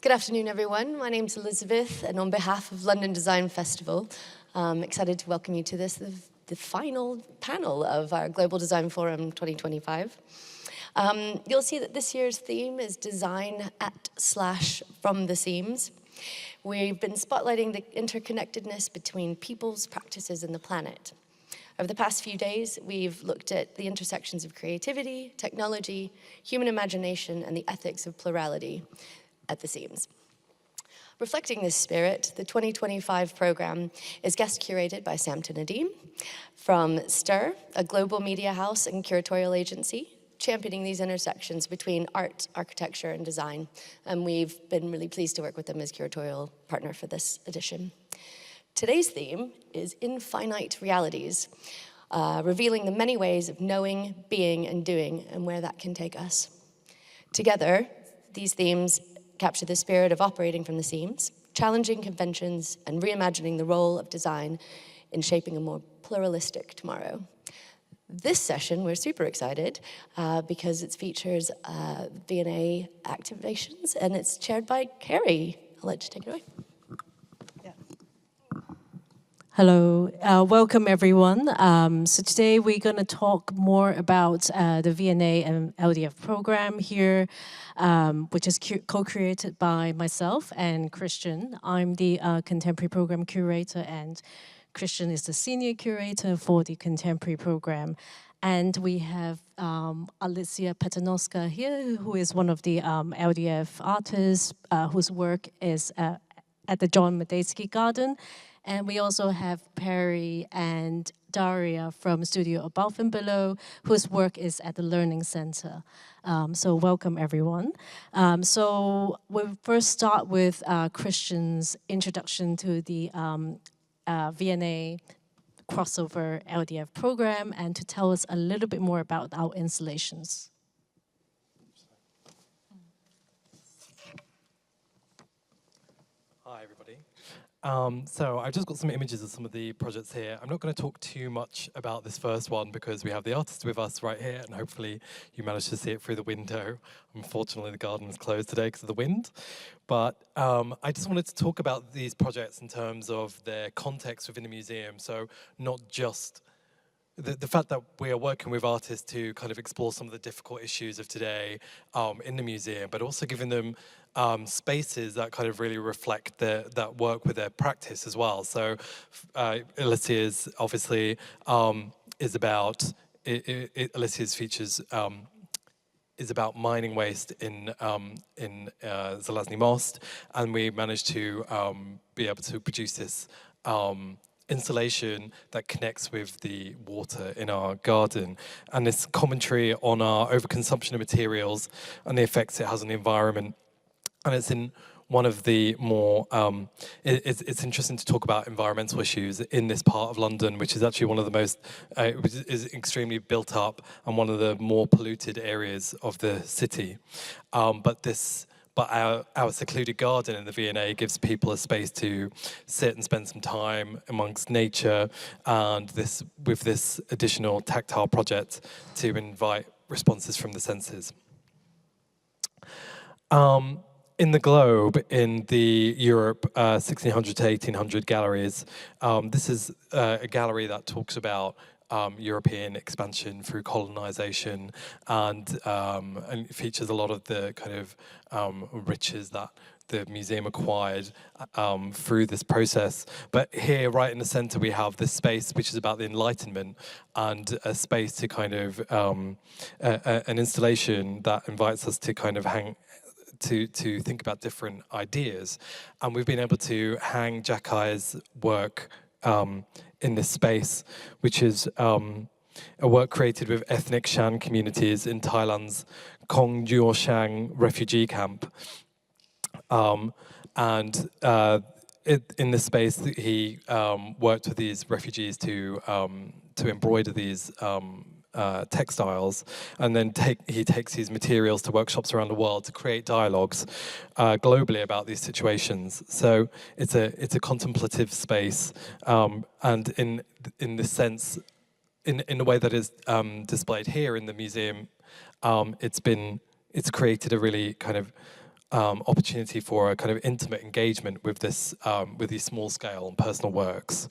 Good afternoon, everyone. My name's Elizabeth, and on behalf of London Design Festival, I'm excited to welcome you to the final panel of our Global Design Forum 2025. You'll see that this year's theme is Design @/from the Seams. We've been spotlighting the interconnectedness between people's practices and the planet. Over the past few days, we've looked at the intersections of creativity, technology, human imagination, and the ethics of plurality at the seams. Reflecting this spirit, the 2025 program is guest curated by Samton Nadeem from STIR, a global media house and curatorial agency, championing these intersections between art, architecture, and design. And we've been really pleased to work with them as curatorial partner for this edition. Today's theme is Infinite Realities, revealing the many ways of knowing, being, and doing, and where that can take us. Together, these themes capture the spirit of operating from the seams, challenging conventions, and reimagining the role of design in shaping a more pluralistic tomorrow. This session, we're super excited because it features V&A activations, and it's chaired by Carrie. I'll let you take it away. Hello, welcome everyone. So today we're going to talk more about the V&A and LDF program here, which is co-created by myself and Kristian. I'm the contemporary program curator, and Kristian is the senior curator for the contemporary program. And we have Alicja Patanowska here, who is one of the LDF artists whose work is at the John Medeski Garden. And we also have Carrie and Daria from Studio Above&Below, whose work is at the Learning Center. So welcome, everyone. So we'll first start with Kristian's introduction to the V&A crossover LDF program and to tell us a little bit more about our installations. Hi, everybody. So I've just got some images of some of the projects here. I'm not going to talk too much about this first one because we have the artist with us right here, and hopefully you managed to see it through the window. Unfortunately, the garden was closed today because of the wind. But I just wanted to talk about these projects in terms of their context within the museum. So not just the fact that we are working with artists to kind of explore some of the difficult issues of today in the museum, but also giving them spaces that kind of really reflect that work with their practice as well. So Alicia is obviously is about Alicia's features is about mining waste in Zalazny Most, and we managed to be able to produce this installation that connects with the water in our garden, and this commentary on our overconsumption of materials and the effects it has on the environment. And it's in one of the more, it's interesting to talk about environmental issues in this part of London, which is actually one of the most, which is extremely built up and one of the more polluted areas of the city. But our secluded garden in the V&A gives people a space to sit and spend some time amongst nature, and with this additional tactile project to invite responses from the senses. In the globe, in the Europe 1600 to 1800 galleries, this is a gallery that talks about European expansion through colonization, and it features a lot of the kind of riches that the museum acquired through this process. But here, right in the center, we have this space which is about the Enlightenment, and a space to kind of, an installation that invites us to kind of to think about different ideas. And we've been able to hang Jakai's work in this space, which is a work created with ethnic Shan communities in Thailand's Kong Juoshang refugee camp. In this space, he worked with these refugees to embroider these textiles, and then he takes these materials to workshops around the world to create dialogues globally about these situations. So it's a contemplative space, and in this sense, in the way that is displayed here in the museum, it's created a really kind of opportunity for a kind of intimate engagement with this, with these small scale and personal works.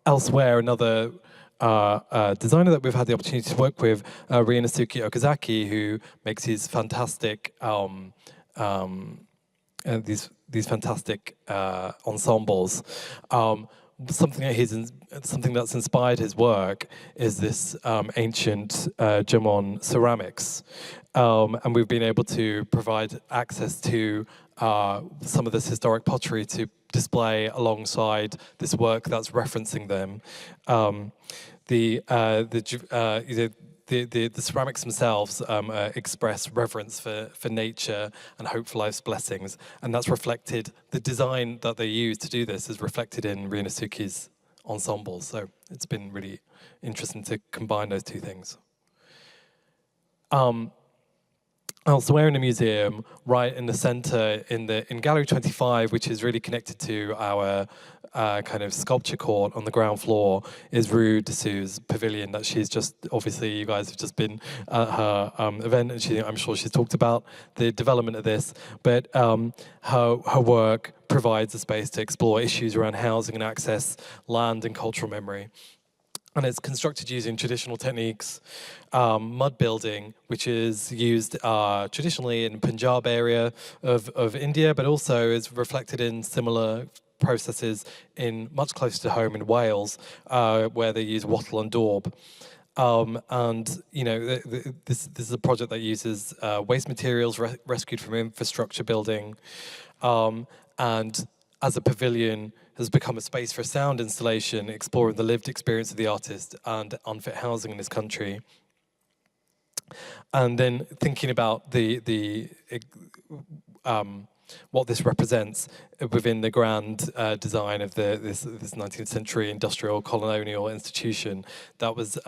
Elsewhere, another designer that we've had the opportunity to work with, Ryunosuke Okazaki, who makes these fantastic these fantastic ensembles. Something that's inspired his work is this ancient Jomon ceramics, and we've been able to provide access to some of this historic pottery to display alongside this work that's referencing them. The ceramics themselves express reverence for nature and hope for life's blessings, and that's reflected. The design that they use to do this is reflected in Ryunosuke's ensembles. So it's been really interesting to combine those two things. Elsewhere in the museum, right in the center, in Gallery 25, which is really connected to our kind of sculpture court on the ground floor, is Rue Dessou's pavilion that she's just, obviously you guys have just been at her event, and I'm sure she's talked about the development of this, but her work provides a space to explore issues around housing and access, land and cultural memory. And it's constructed using traditional techniques, mud building, which is used traditionally in Punjab area of India, but also is reflected in similar processes in much closer to home in Wales, where they use wattle and daub. And you know, this is a project that uses waste materials rescued from infrastructure building, and as a pavilion has become a space for a sound installation exploring the lived experience of the artist and unfit housing in this country. And then thinking about what this represents within the grand design of this 19th century industrial colonial institution that was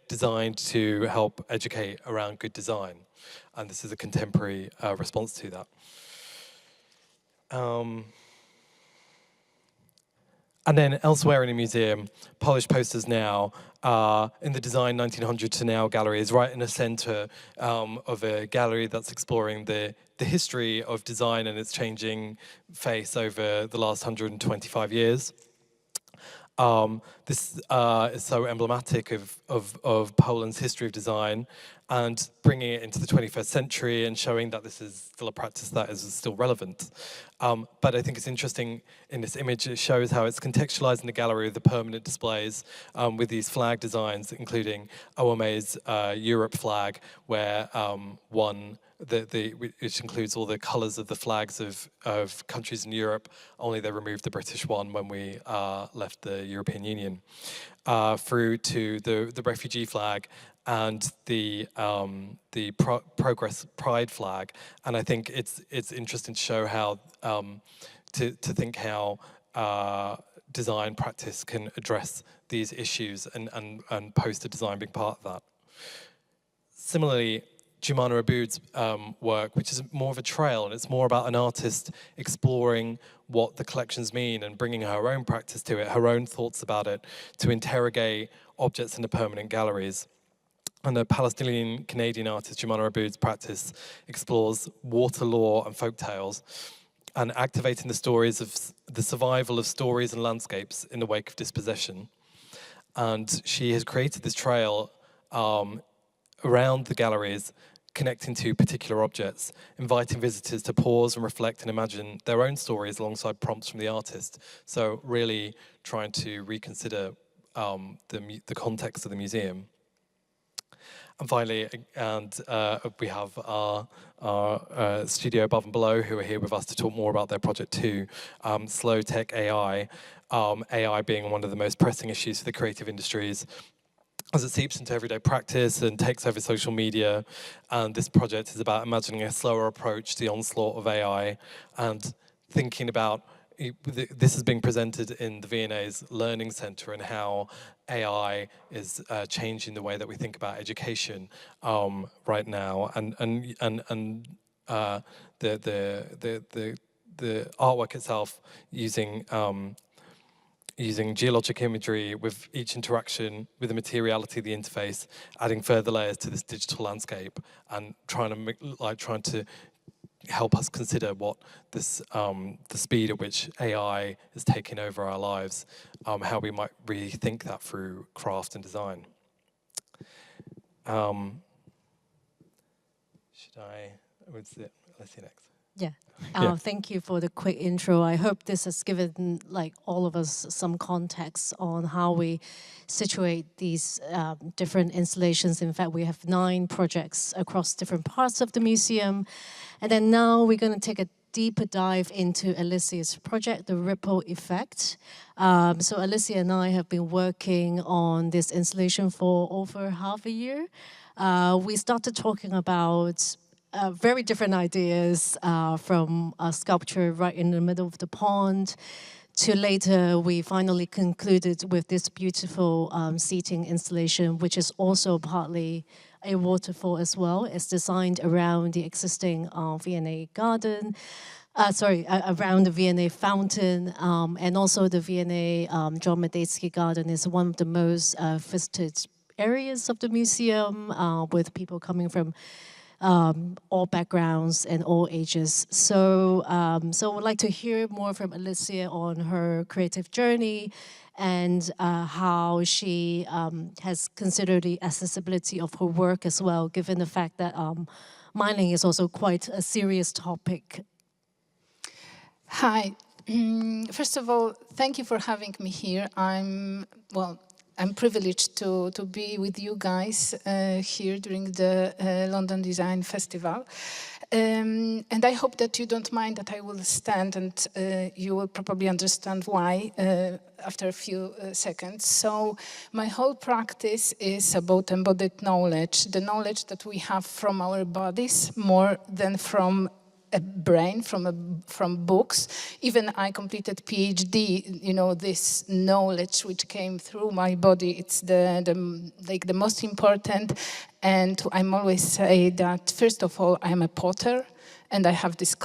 designed to help educate around good design. And this is a contemporary response to that. And then elsewhere in the museum, Polish Posters Now, in the Design 1900 to Now gallery, is right in the center of a gallery that's exploring the history of design and its changing face over the last 125 years. This is so emblematic of Poland's history of design, and bringing it into the 21st century and showing that this is still a practice that is still relevant. But I think it's interesting in this image, it shows how it's contextualized in the gallery with the permanent displays with these flag designs, including OMA's Europe flag, where which includes all the colours of the flags of countries in Europe, only they removed the British one when we left the European Union, through to the refugee flag and the Progress Pride flag. And I think it's interesting to show how, to think how design practice can address these issues and poster design being part of that. Similarly, Jumana Aboud's work, which is more of a trail, and it's more about an artist exploring what the collections mean and bringing her own practice to it, her own thoughts about it, to interrogate objects in the permanent galleries. And the Palestinian-Canadian artist Jumana Aboud's practice explores water lore and folk tales, and activating the stories of the survival of stories and landscapes in the wake of dispossession. And she has created this trail around the galleries, connecting to particular objects, inviting visitors to pause and reflect and imagine their own stories alongside prompts from the artist. So really trying to reconsider the context of the museum. And finally, we have our studio Above and Below, who are here with us to talk more about their project too, Slow Tech AI, AI being one of the most pressing issues for the creative industries, as it seeps into everyday practice and takes over social media. And this project is about imagining a slower approach to the onslaught of AI and thinking about, this is being presented in the V&A's Learning Centre, and how AI is changing the way that we think about education right now. And the artwork itself using using geologic imagery with each interaction with the materiality of the interface, adding further layers to this digital landscape, and trying to help us consider what this the speed at which AI is taking over our lives, how we might rethink that through craft and design. Should I? Let's see next. Yeah. Yeah. Thank you for the quick intro. I hope this has given all of us some context on how we situate these different installations. In fact, we have 9 projects across different parts of the museum. And then now we're going to take a deeper dive into Alicia's project, the Ripple Effect. So Alicia and I have been working on this installation for over half a year. We started talking about very different ideas, from a sculpture right in the middle of the pond to later we finally concluded with this beautiful seating installation, which is also partly a waterfall as well. It's designed around the existing V&A garden, around the V&A fountain, and also the V&A John Medeski garden is one of the most visited areas of the museum, with people coming from all backgrounds and all ages. So would like to hear more from Alicia on her creative journey and how she has considered the accessibility of her work as well, given the fact that mining is also quite a serious topic. Hi. First of all, thank you for having me here. I'm privileged to be with you guys here during the London Design Festival. And I hope that you don't mind that I will stand, and you will probably understand why after a few seconds. So my whole practice is about embodied knowledge, the knowledge that we have from our bodies more than from a brain, from books. Even I completed PhD, this knowledge which came through my body, it's the most important. And I'm always say that, first of all, I'm a potter, and I have this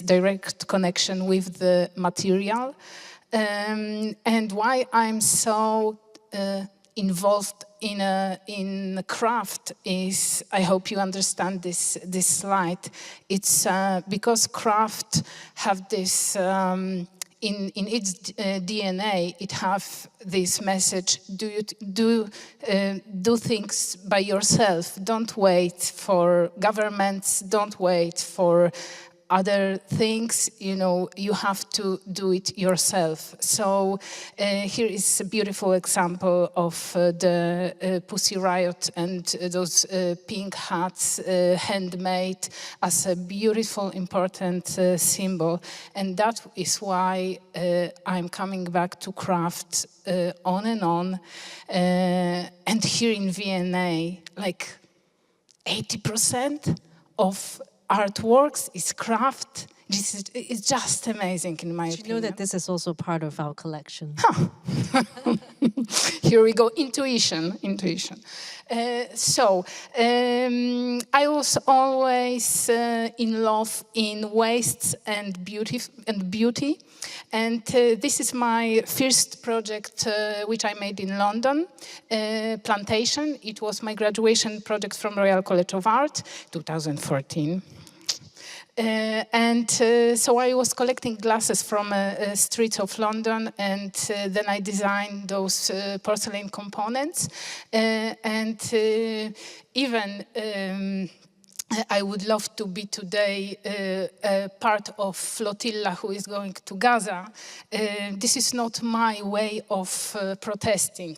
direct connection with the material. And why I'm so involved in craft is, I hope you understand this slide. It's because craft have this in its DNA. It have this message: do things by yourself. Don't wait for governments. Don't wait for other things, you have to do it yourself. So here is a beautiful example of the Pussy Riot and those pink hats, handmade as a beautiful, important symbol. And that is why I'm coming back to craft on and on. And here in V&A, 80% of artworks is craft. It's just amazing in my opinion. You know that this is also part of our collection. Here we go, intuition. I was always in love in wastes and beauty. And this is my first project which I made in London, Plantation. It was my graduation project from Royal College of Art, 2014. So I was collecting glasses from streets of London, and then I designed those porcelain components. Even I would love to be today a part of flotilla who is going to Gaza. This is not my way of protesting,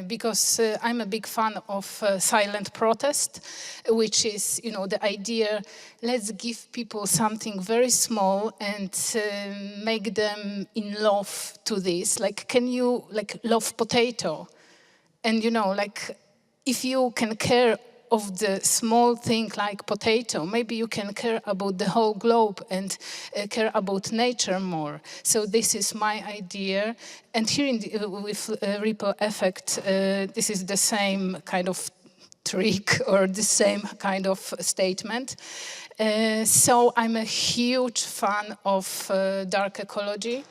because I'm a big fan of silent protest, which is, the idea, let's give people something very small and make them in love to this. Can you love potato? And if you can care of the small thing like potato, maybe you can care about the whole globe and care about nature more. So this is my idea. And here with Ripple Effect, this is the same kind of trick or the same kind of statement. So I'm a huge fan of dark ecology,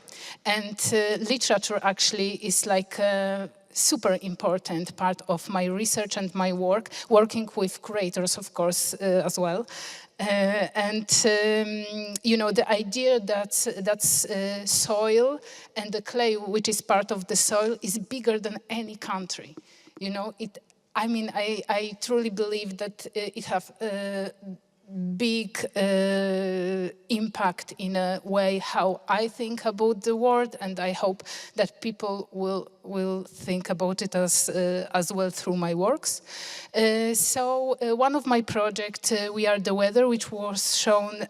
and literature actually is like a super important part of my research and my work, working with curators, of course, as well. You know, the idea that soil and the clay, which is part of the soil, is bigger than any country. You know, I truly believe that it have big impact in a way how I think about the world, and I hope that people will think about it as well through my works. So one of my projects, We Are the Weather, which was shown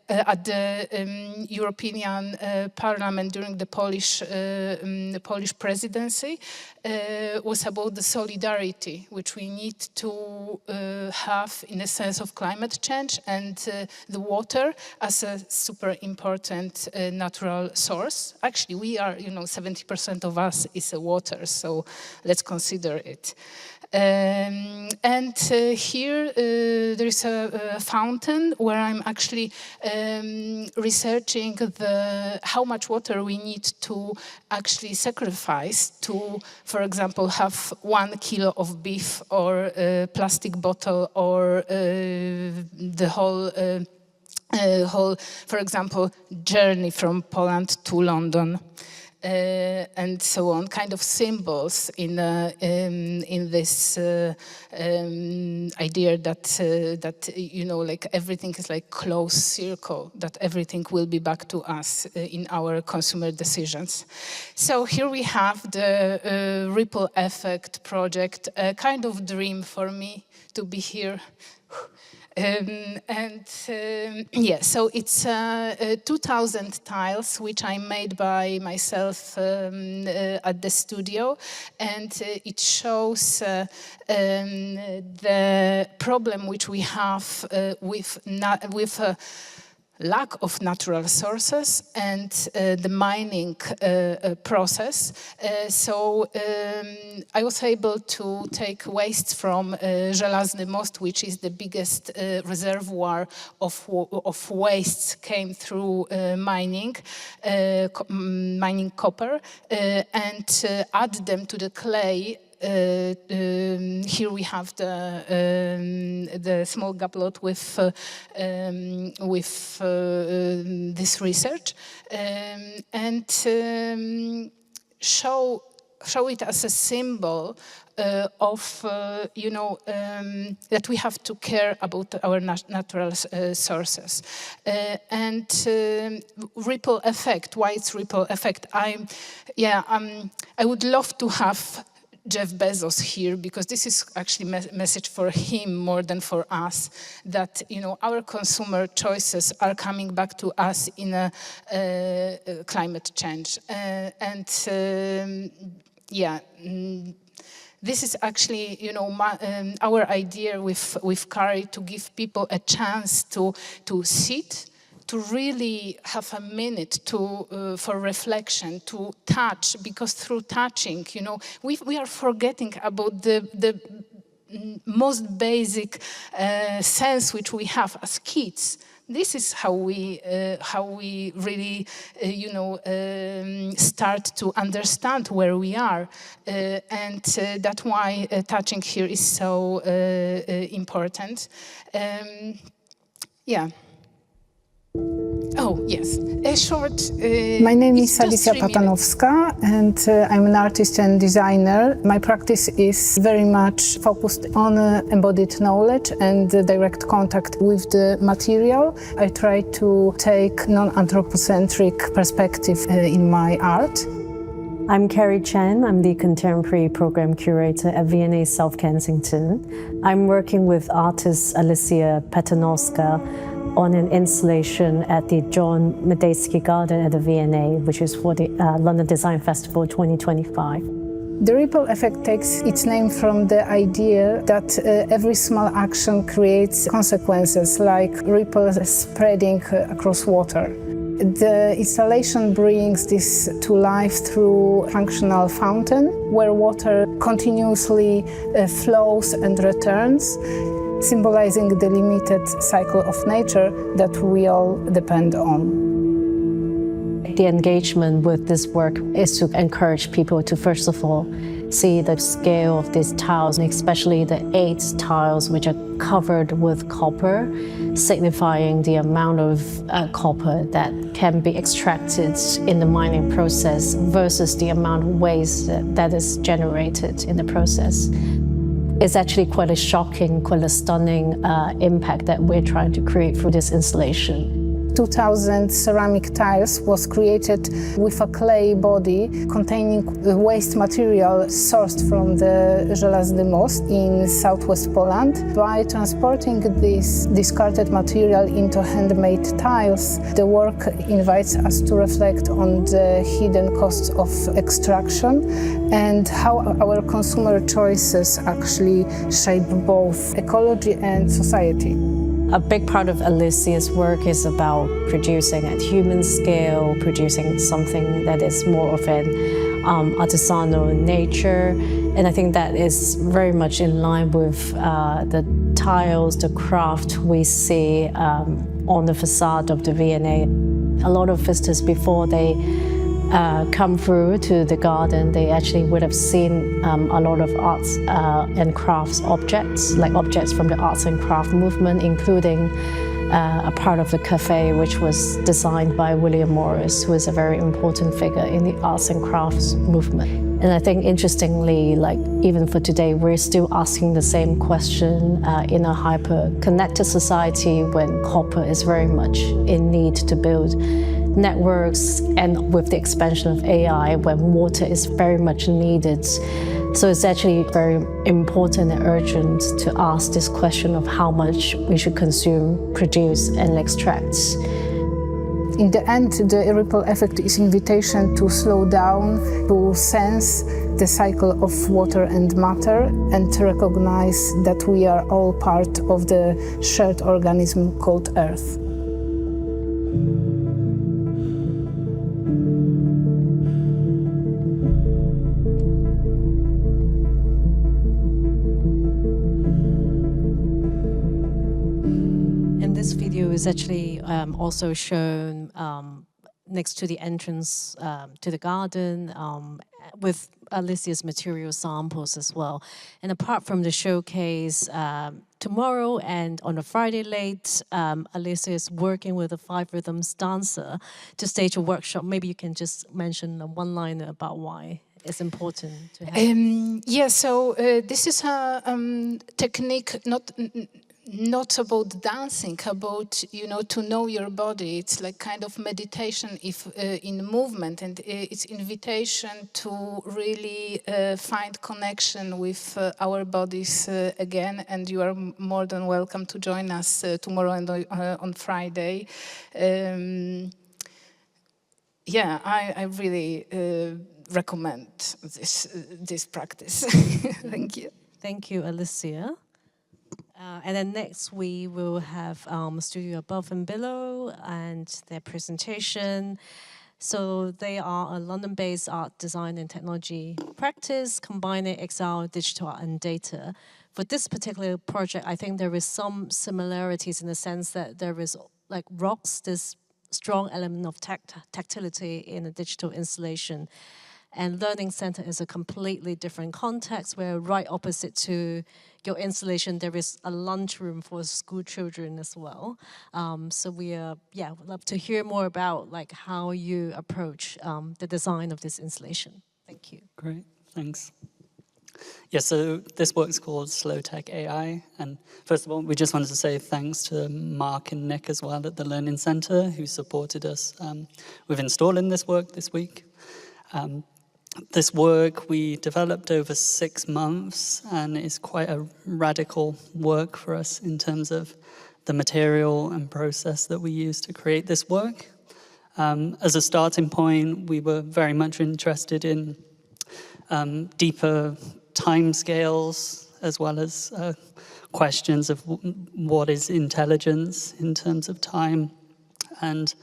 at the European Parliament during the Polish presidency, was about the solidarity which we need to have in the sense of climate change, and the water as a super important natural source. Actually, we are, 70% of us is water, so let's consider it. Here there is a fountain where I'm actually researching how much water we need to actually sacrifice to, for example, have 1 kilo of beef or a plastic bottle, or the whole, for example, journey from Poland to London. And so on, kind of symbols in this idea that like everything is like closed circle, that everything will be back to us in our consumer decisions. So here we have the ripple effect project, a kind of dream for me to be here. So it's 2,000 tiles which I made by myself at the studio, and it shows the problem which we have with lack of natural sources and the mining process. So I was able to take waste from Żelazny Most, which is the biggest reservoir of wastes came through mining copper, and add them to the clay. Here we have the small gablot with this research, and show it as a symbol of that we have to care about our natural sources, and ripple effect. Why it's ripple effect? I would love to have Jeff Bezos here, because this is actually a message for him more than for us, that our consumer choices are coming back to us in a climate change, this is actually our idea with Carrie, to give people a chance to sit, to really have a minute for reflection, to touch, because through touching, we are forgetting about the most basic sense which we have as kids. This is how we really, start to understand where we are, and that's why touching here is so important. Oh, yes, a short... My name is Alicja Patanowska, and I'm an artist and designer. My practice is very much focused on embodied knowledge and direct contact with the material. I try to take non-anthropocentric perspective in my art. I'm Carrie Chen. I'm the Contemporary Program Curator at V&A South Kensington. I'm working with artist Alicja Patanowska on an installation at the John Medeski Garden at the V&A, which is for the London Design Festival 2025. The ripple effect takes its name from the idea that every small action creates consequences, like ripples spreading across water. The installation brings this to life through functional fountain, where water continuously flows and returns, symbolizing the limited cycle of nature that we all depend on. The engagement with this work is to encourage people to, first of all, see the scale of these tiles, especially the 8 tiles which are covered with copper, signifying the amount of copper that can be extracted in the mining process versus the amount of waste that is generated in the process. It's actually quite a shocking, quite a stunning impact that we're trying to create through this installation. 2,000 ceramic tiles was created with a clay body containing waste material sourced from the Żelazny Most in southwest Poland. By transporting this discarded material into handmade tiles, the work invites us to reflect on the hidden costs of extraction and how our consumer choices actually shape both ecology and society. A big part of Alicia's work is about producing at human scale, producing something that is more of an artisanal nature. And I think that is very much in line with the tiles, the craft we see on the facade of the V&A. A lot of visitors, before they come through to the garden, they actually would have seen a lot of arts and crafts objects, like objects from the arts and craft movement, including a part of the cafe which was designed by William Morris, who is a very important figure in the arts and crafts movement. And I think interestingly, like even for today, we're still asking the same question in a hyper-connected society when copper is very much in need to build networks, and with the expansion of AI, when water is very much needed. So it's actually very important and urgent to ask this question of how much we should consume, produce, and extract. In the end, the ripple effect is an invitation to slow down, to sense the cycle of water and matter, and to recognize that we are all part of the shared organism called Earth. This video is actually also shown next to the entrance to the garden with Alicia's material samples as well. And apart from the showcase tomorrow and on a Friday late, Alicia is working with a 5 rhythms dancer to stage a workshop. Maybe you can just mention a one-liner about why it's important to have. Yeah, so this is a technique not about dancing, about, you know, to know your body. It's like kind of meditation in movement, and it's invitation to really find connection with our bodies again. And you are more than welcome to join us tomorrow and on Friday. Yeah, I really recommend this practice. Thank you. Thank you, Alicia. And then next we will have Studio Above and Below and their presentation. So they are a London-based art, design and technology practice combining XR, digital art and data. For this particular project, I think there is some similarities in the sense that there is like rocks, this strong element of tactility in a digital installation. And Learning Center is a completely different context where right opposite to your installation, there is a lunchroom for school children as well. So we would love to hear more about like how you approach the design of this installation. Thank you. Great, thanks. Yeah, so this work's called Slow Tech AI. And first of all, we just wanted to say thanks to Mark and Nick as well at the Learning Center who supported us with installing this work this week. This work we developed over 6 months, and it's quite a radical work for us in terms of the material and process that we used to create this work. As a starting point, we were very much interested in deeper timescales, as well as questions of what is intelligence in terms of time. And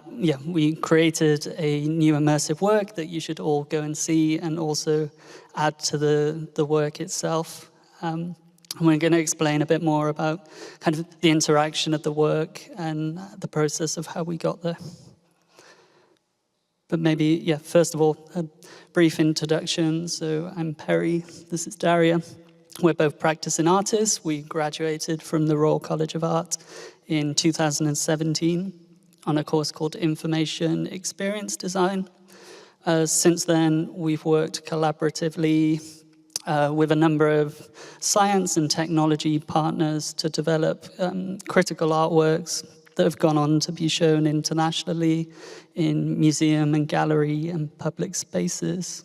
we created a new immersive work that you should all go and see and also add to the work itself. And we're going to explain a bit more about kind of the interaction of the work and the process of how we got there. But maybe, first of all, a brief introduction. So I'm Perry, this is Daria. We're both practicing artists. We graduated from the Royal College of Art in 2017 on a course called Information Experience Design. Since then, we've worked collaboratively with a number of science and technology partners to develop critical artworks that have gone on to be shown internationally in museum and gallery and public spaces.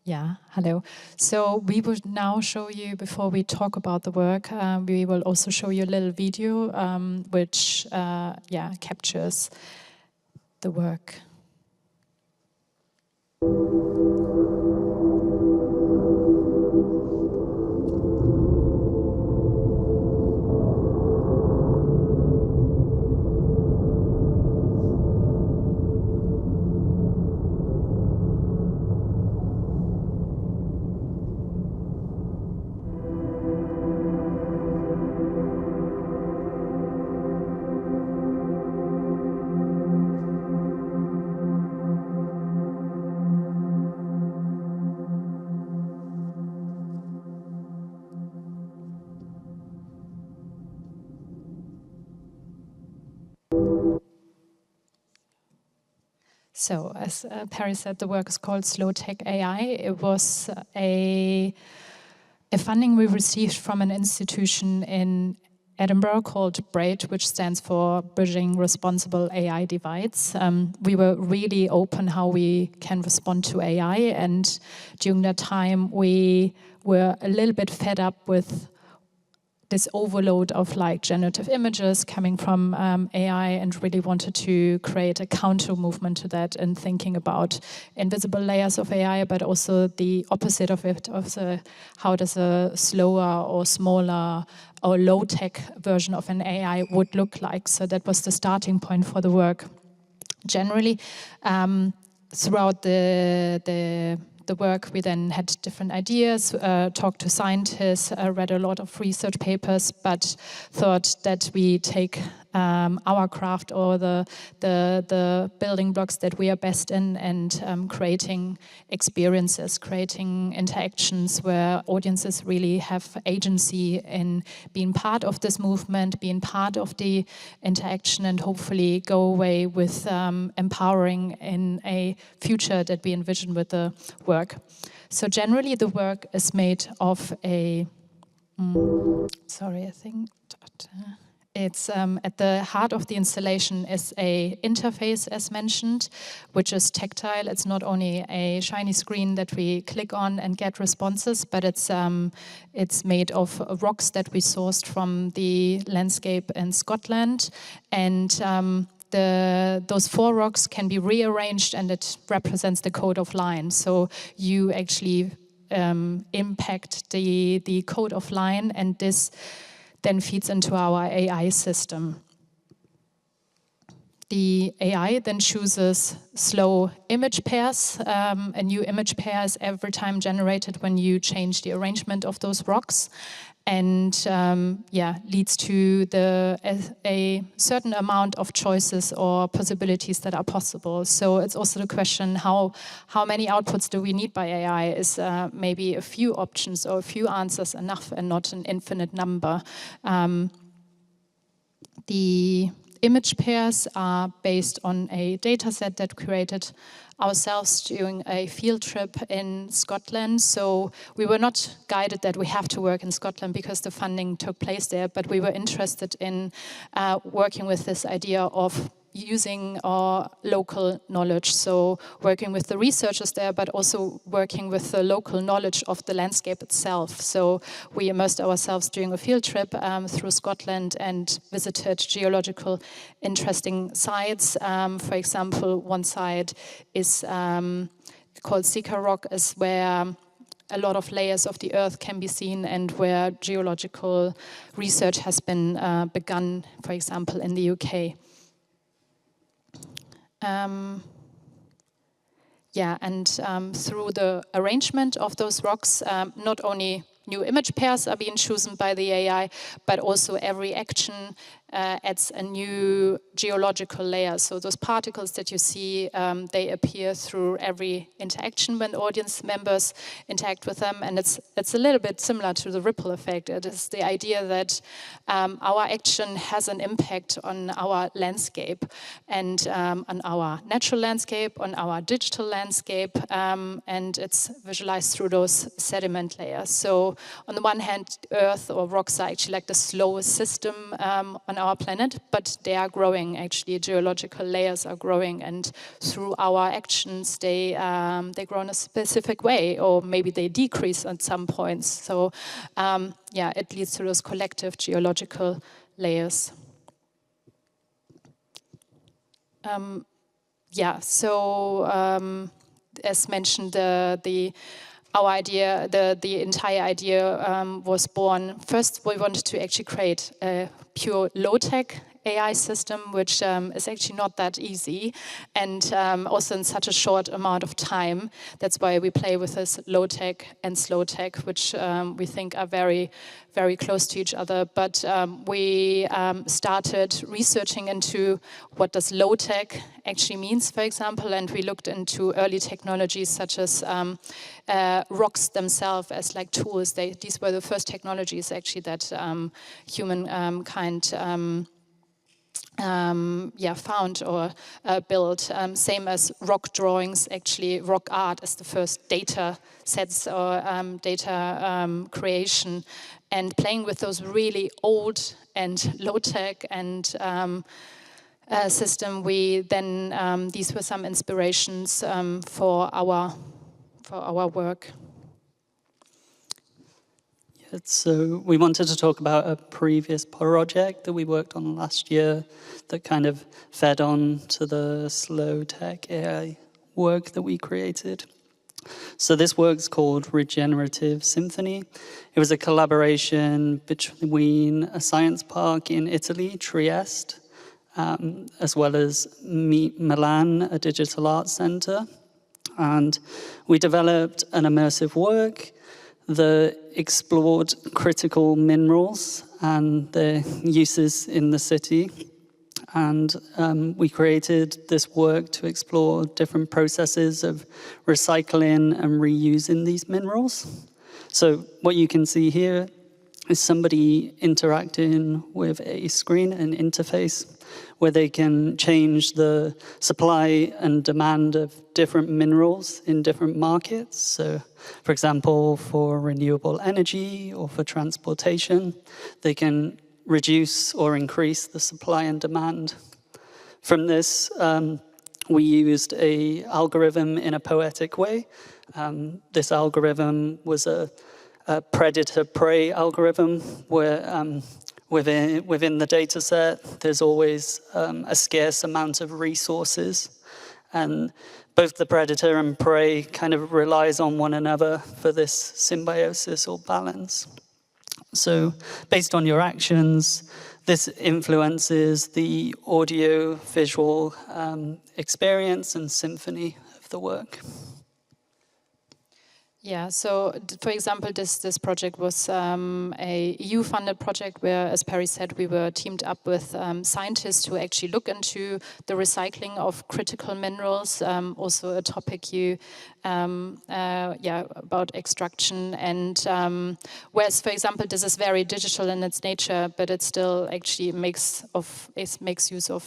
Yeah, hello. So we will now show you, before we talk about the work, we will also show you a little video which captures the work. So, as Perry said, the work is called Slow Tech AI. It was a funding we received from an institution in Edinburgh called BRAID, which stands for Bridging Responsible AI Divides. We were really open how we can respond to AI, and during that time we were a little bit fed up with this overload of like generative images coming from AI, and really wanted to create a counter movement to that, and thinking about invisible layers of AI, but also the opposite of it, how does a slower or smaller or low-tech version of an AI would look like. So that was the starting point for the work. Generally, throughout the work, we then had different ideas, talked to scientists, read a lot of research papers, but thought that we take our craft or the building blocks that we are best in, and creating experiences, creating interactions where audiences really have agency in being part of this movement, being part of the interaction, and hopefully go away with empowering in a future that we envision with the work. So generally the work is made of a, it's at the heart of the installation is a interface, as mentioned, which is tactile. It's not only a shiny screen that we click on and get responses, but it's made of rocks that we sourced from the landscape in Scotland, and those 4 rocks can be rearranged, and it represents the code of line. So you actually impact the code of line, and this then feeds into our AI system. The AI then chooses slow image pairs. A new image pair is every time generated when you change the arrangement of those rocks, and leads to a certain amount of choices or possibilities that are possible. So it's also the question, how many outputs do we need by AI? Is maybe a few options or a few answers enough, and not an infinite number? The image pairs are based on a data set that created ourselves during a field trip in Scotland. So we were not guided that we have to work in Scotland because the funding took place there, but we were interested in working with this idea of using our local knowledge. So working with the researchers there, but also working with the local knowledge of the landscape itself. So we immersed ourselves during a field trip through Scotland and visited geological interesting sites. For example, one site is called Sika Rock, is where a lot of layers of the earth can be seen and where geological research has been begun, for example, in the UK. Through the arrangement of those rocks, not only new image pairs are being chosen by the AI, but also every action adds a new geological layer. So those particles that you see, they appear through every interaction when audience members interact with them. And it's a little bit similar to the ripple effect. It is the idea that our action has an impact on our landscape and on our natural landscape, on our digital landscape, and it's visualized through those sediment layers. So on the one hand, earth or rocks are actually like the slowest system on our planet, but they are growing. Actually, geological layers are growing, and through our actions, they grow in a specific way, or maybe they decrease at some points. So, it leads to those collective geological layers. As mentioned, our idea, the entire idea was born. First, we wanted to actually create a pure low-tech AI system, which is actually not that easy, and also in such a short amount of time. That's why we play with this low-tech and slow-tech, which we think are very, very close to each other. But we started researching into what does low-tech actually means, for example, and we looked into early technologies such as rocks themselves as like tools. These were the first technologies actually that humankind found or built. Same as rock drawings, actually rock art is the first data sets or data creation. And playing with those really old and low-tech and system, we then, these were some inspirations for our work. So we wanted to talk about a previous project that we worked on last year that kind of fed on to the slow tech AI work that we created. So this work's called Regenerative Symphony. It was a collaboration between a science park in Italy, Trieste, as well as Milan, a digital arts center. And we developed an immersive work that explored critical minerals and their uses in the city. And we created this work to explore different processes of recycling and reusing these minerals. So what you can see here is somebody interacting with a screen, an interface, where they can change the supply and demand of different minerals in different markets. So, for example, for renewable energy or for transportation, they can reduce or increase the supply and demand. From this, we used an algorithm in a poetic way. This algorithm was a predator-prey algorithm where within the data set, there's always a scarce amount of resources. And both the predator and prey kind of relies on one another for this symbiosis or balance. So based on your actions, this influences the audio-visual experience and symphony of the work. Yeah, so for example, this project was a EU-funded project where, as Perry said, we were teamed up with scientists to actually look into the recycling of critical minerals, also a topic about extraction. And whereas, for example, this is very digital in its nature, but it still actually makes use of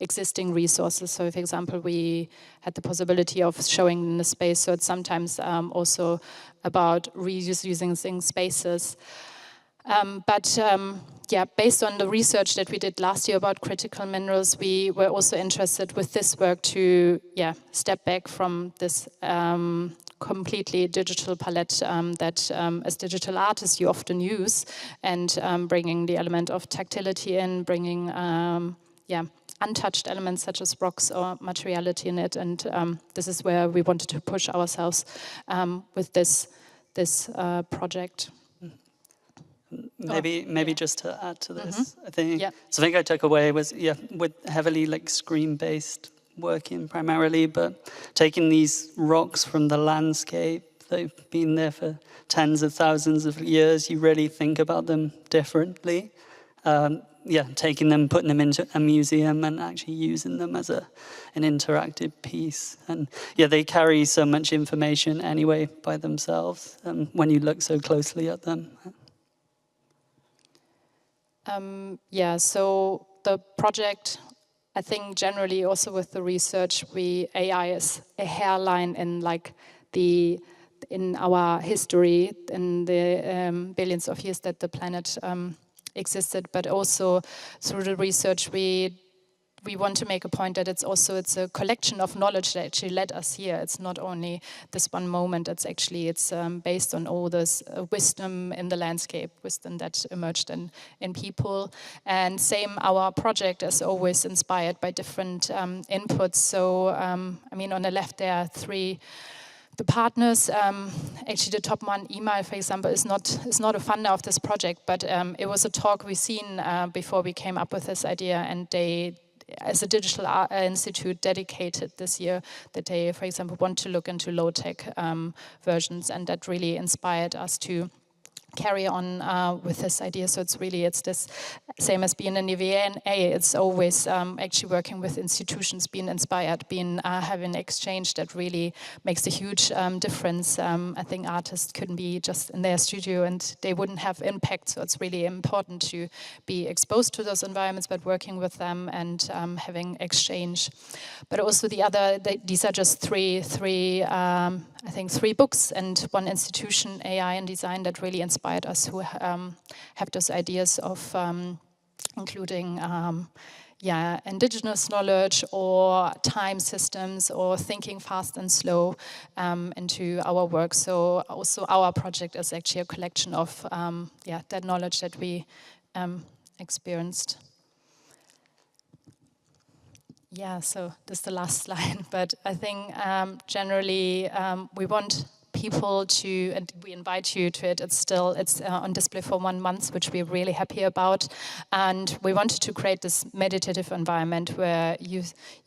existing resources. So, for example, we had the possibility of showing in the space, so it's sometimes also about reusing spaces. Yeah, based on the research that we did last year about critical minerals, we were also interested with this work to step back from this completely digital palette that as digital artists you often use, and bringing the element of tactility in, bringing untouched elements such as rocks or materiality in it, and this is where we wanted to push ourselves with this project. Maybe just to add to this, I think something I took away was with heavily like screen-based working primarily, but taking these rocks from the landscape, they've been there for tens of thousands of years. You really think about them differently. Taking them, putting them into a museum, and actually using them as an interactive piece. And they carry so much information anyway by themselves when you look so closely at them. So the project, I think generally also with the research, AI is a hairline in our history, in the billions of years that the planet existed, but also through the research we want to make a point that it's a collection of knowledge that actually led us here. It's not only this one moment, it's based on all this wisdom in the landscape, wisdom that emerged in people. And same, our project is always inspired by different inputs. So, on the left there are the partners. Actually, the top one, Email, for example, is not a funder of this project, but it was a talk we seen before we came up with this idea, and they, as a digital institute, dedicated this year that they, for example, want to look into low-tech versions, and that really inspired us to carry on with this idea. So it's this same as being in the V&A. It's always actually working with institutions, being inspired, having exchange that really makes a huge difference. I think artists couldn't be just in their studio and they wouldn't have impact. So it's really important to be exposed to those environments, but working with them and having exchange. But also these are just three books and one institution, AI and design, that really inspired us, who have those ideas of including indigenous knowledge or time systems or thinking fast and slow into our work. So also our project is actually a collection of that knowledge that we experienced. Yeah, so this is the last slide, but I think generally we want people to, and we invite you to it. It's on display for 1 month, which we're really happy about. And we wanted to create this meditative environment where you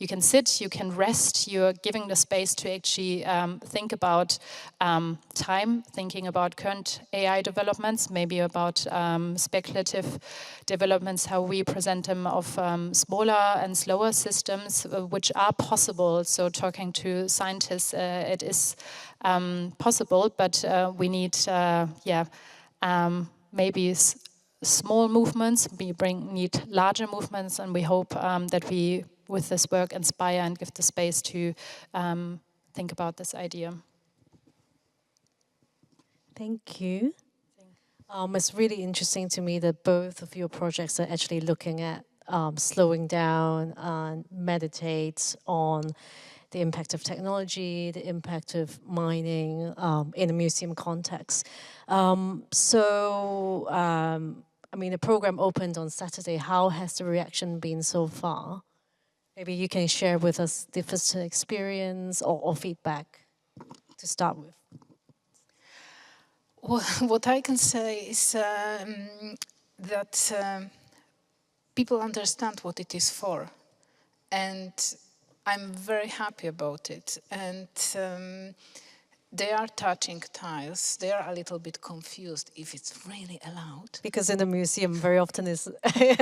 can sit, you can rest, you're giving the space to actually think about time, thinking about current AI developments, maybe about speculative developments, how we present them, of smaller and slower systems, which are possible. So talking to scientists, it is possible, but we need maybe small movements. We need larger movements, and we hope that we, with this work, inspire and give the space to think about this idea. Thank you. It's really interesting to me that both of your projects are actually looking at slowing down and meditate on the impact of technology, the impact of mining in a museum context. The program opened on Saturday. How has the reaction been so far? Maybe you can share with us the first experience or feedback to start with. Well, what I can say is that people understand what it is for, and I'm very happy about it. And they are touching tiles. They are a little bit confused if it's really allowed. Because in the museum, very often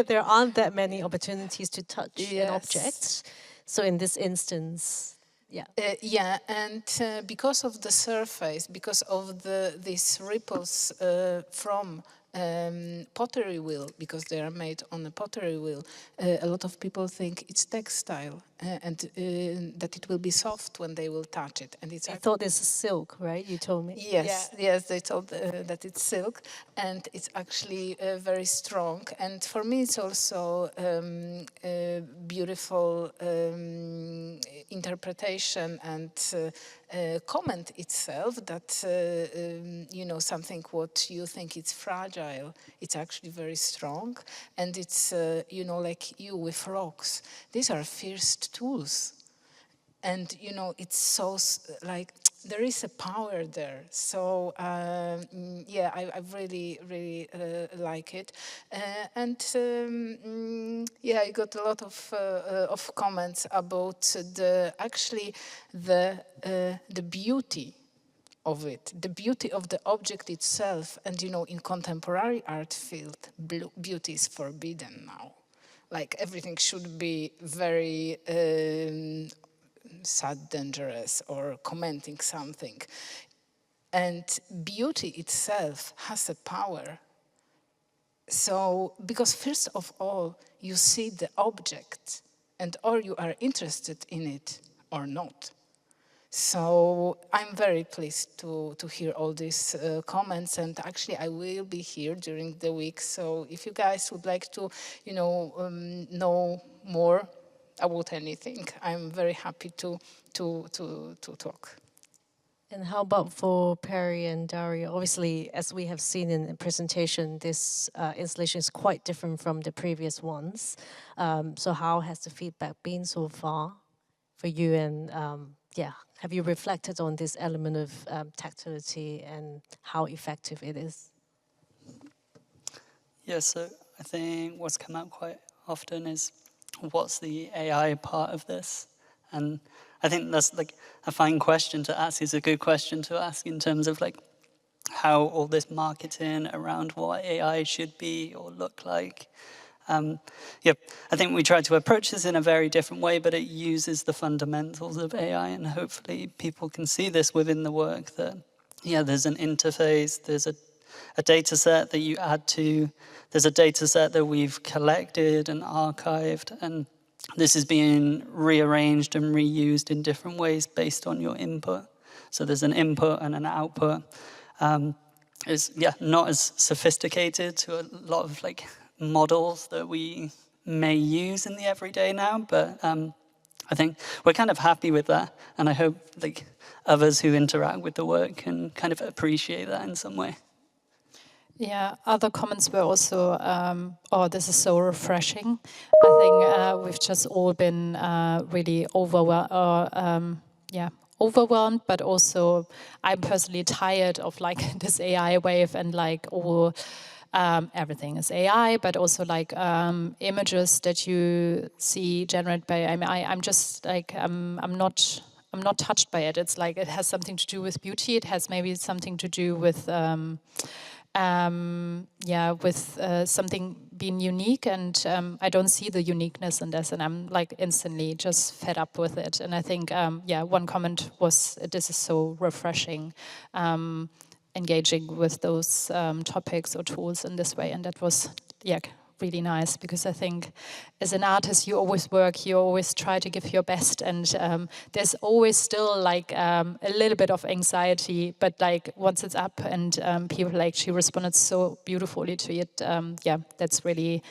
there aren't that many opportunities to touch an object. So in this instance, and because of the surface, because of these ripples from pottery wheel, because they are made on a pottery wheel, a lot of people think it's textile and that it will be soft when they will touch it. And it's I thought this is silk, right? You told me. Yes, yes, they told that it's silk, and it's actually very strong. And for me, it's also a beautiful interpretation and comment itself that, you know, something what you think it's fragile, it's actually very strong. And it's, you know, like you with rocks. These are fierce tools. And, you know, it's so, like, there is a power there. So, yeah, I really, really like it. Yeah, I got a lot of comments about the beauty of it, the beauty of the object itself. And, you know, in contemporary art field, beauty is forbidden now. Like, everything should be very sad, dangerous, or commenting something. And beauty itself has a power. So, because first of all, you see the object, and or you are interested in it or not. So I'm very pleased to hear all these comments, and actually I will be here during the week. So if you guys would like to, you know more about anything, I'm very happy to talk. And how about for Perry and Daria? Obviously, as we have seen in the presentation, this installation is quite different from the previous ones. So how has the feedback been so far for you? And yeah, have you reflected on this element of tactility and how effective it is? Yeah, so I think what's come out quite often is what's the AI part of this? And I think that's like a fine question to ask. It's a good question to ask in terms of like how all this marketing around what AI should be or look like. Yeah, I think we try to approach this in a very different way, but it uses the fundamentals of AI, and hopefully people can see this within the work that, yeah, there's an interface, there's a data set that you add to, there's a data set that we've collected and archived, and this is being rearranged and reused in different ways based on your input. So there's an input and an output. It's, yeah, not as sophisticated to a lot of like models that we may use in the everyday now, but I think we're kind of happy with that, and I hope like others who interact with the work can kind of appreciate that in some way. Yeah, other comments were also, oh, this is so refreshing. I think we've just all been really overwhelmed, but also I'm personally tired of like this AI wave and like all everything is AI, but also like images that you see generated by. I mean, I'm just like I'm not touched by it. It's like it has something to do with beauty. It has maybe something to do with something being unique, and I don't see the uniqueness in this, and I'm like instantly just fed up with it. And I think one comment was, this is so refreshing, engaging with those topics or tools in this way, and that was really nice, because I think as an artist you always work, you always try to give your best, and there's always still like a little bit of anxiety, but like once it's up and people actually responded so beautifully to it, that's really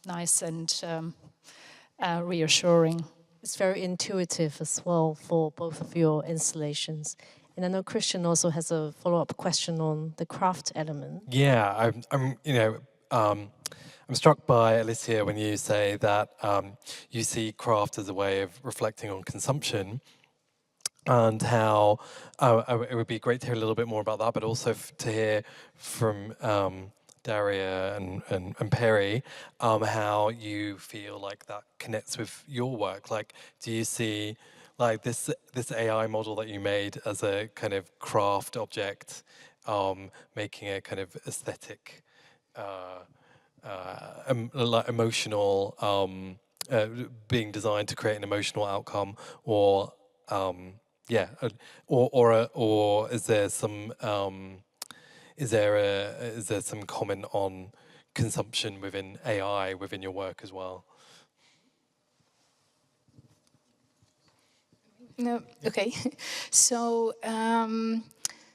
nice and reassuring. It's very intuitive as well for both of your installations. And I know Kristian also has a follow-up question on the craft element. Yeah, I'm struck by, Alicia, when you say that you see craft as a way of reflecting on consumption, and how it would be great to hear a little bit more about that, but also to hear from Daria and Perry, how you feel like that connects with your work. Like, do you see like this AI model that you made as a kind of craft object, making a kind of aesthetic, like emotional, being designed to create an emotional outcome, or yeah, or is there some is there some comment on consumption within AI within your work as well? No, okay. So,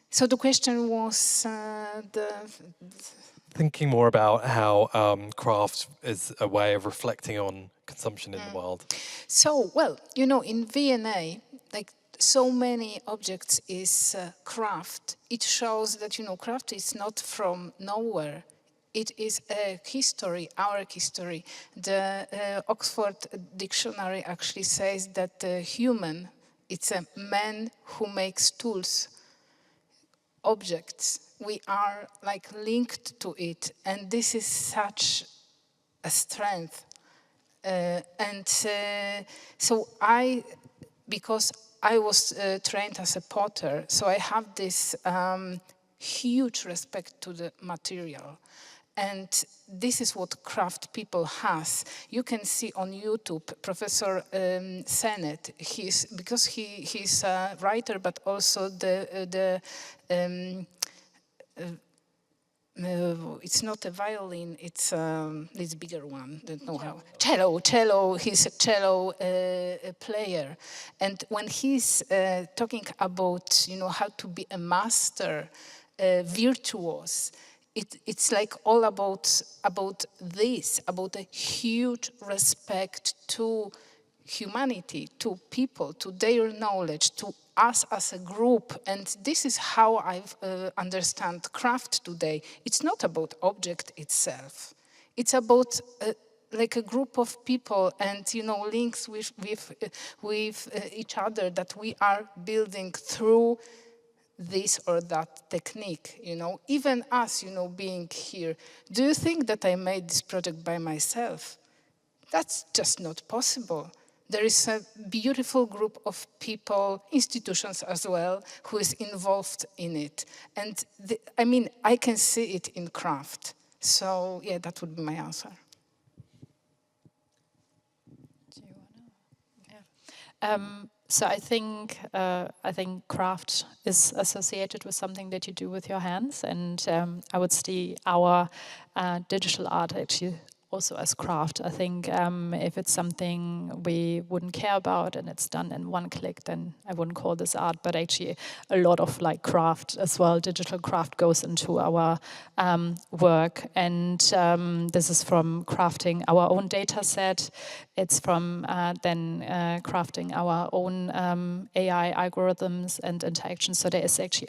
so the question was thinking more about how craft is a way of reflecting on consumption in the world. So, well, you know, in V&A, like so many objects is craft. It shows that, you know, craft is not from nowhere. It is a history, our history. The Oxford Dictionary actually says that the human, it's a man who makes tools, objects. We are like linked to it, and this is such a strength. So because I was trained as a potter, so I have this huge respect to the material. And this is what craft people has. You can see on YouTube Professor Sennett. Because he's a writer, but also it's not a violin. It's this bigger one. Don't know how. Cello. He's a cello player, and when he's talking about how to be a master, virtuos. It's like all about this, about a huge respect to humanity, to people, to their knowledge, to us as a group. And this is how I understand craft today. It's not about object itself. It's about like a group of people and links with each other that we are building through this or that technique, even us, being here. Do you think that I made this project by myself? That's just not possible. There is a beautiful group of people, institutions as well, who is involved in it. And I can see it in craft. So yeah, that would be my answer. Do you wanna? Yeah. So I think craft is associated with something that you do with your hands, and I would see our digital art actually also as craft. I think if it's something we wouldn't care about and it's done in one click, then I wouldn't call this art. But actually, a lot of craft as well, digital craft goes into our work, and this is from crafting our own data set. It's from then crafting our own AI algorithms and interactions. So there is actually